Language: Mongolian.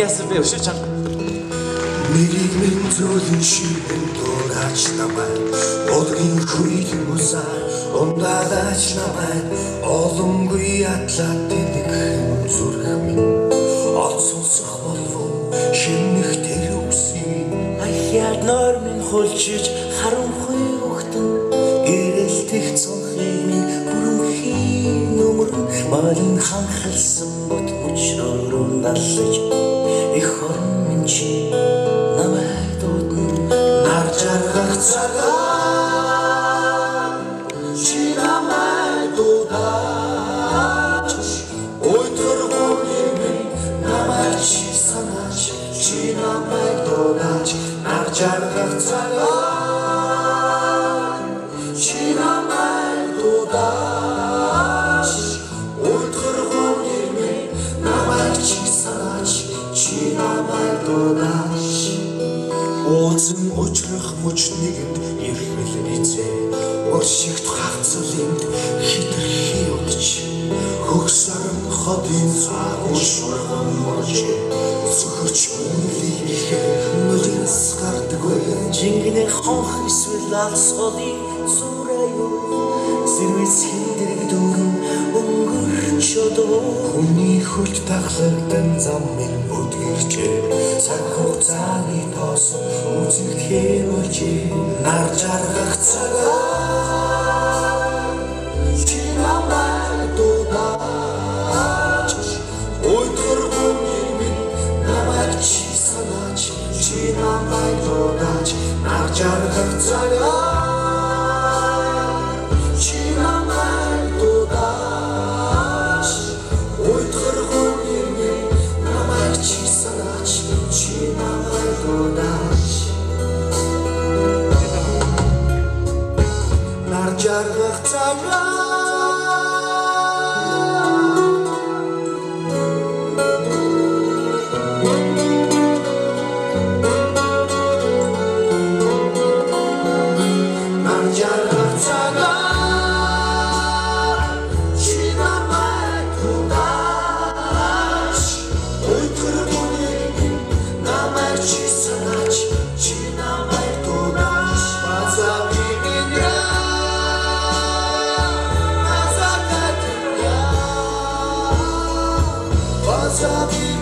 яасан бэ? Өшөө чанга. Нэрийг минь зөөлөн шивэн дуугач намай Одгийн хүйл мусаа ундаагач намай Олонгүй атлаад дэнэг зүрх минь Олсонсох болов шинэх тэр үсий Аяад нойр минь хулчиж харанхуй өгтөн Гэрэлтэх цонхыг минь бүрэнхий нөмрөн Малин ханхалсан бот мөчрөөрөө наллаж Их орн минь чи Жаргах цагаан чи намайг дуудаач Ой төргөний минь намайг чи санаач чи намайг дуудаач Нар жаргах цагаан чи намайг дуудаач Ой төргөний минь намайг чи санаач чи намайг дуудаач Озэн учрах мөч нэгэнд ирхэл эзээ Өршигт хагцлынд хитрхи удч Хөгсөрн хотын цаагуш урган морж Зөвхөч үнлийг нүлээс гардаггүй Жингэнэ хонх эсвэл алсголын зураяу Зэрвэс хиндэг дөрөн өнгөрч одоо Хүний хөлт тахлагдан зам минь бүдгэрчээ Цаг хугацааны тоос үзэгт хэмэлжээ Нар жаргах цагаан чи намайг дуудаач Ой төргөний минь намайг чи санаач Чи намайг дуудаач Нар жаргах цагаан чи намайг дуудаач Ой төргөний минь намайг чи санаач Чи намайг дуудаач Нар жаргах цагаан Нар жаргах цагаан чи намайг дуудаач Ой төргөний минь намайг чи санаач Чи намайг дуудаач Базаби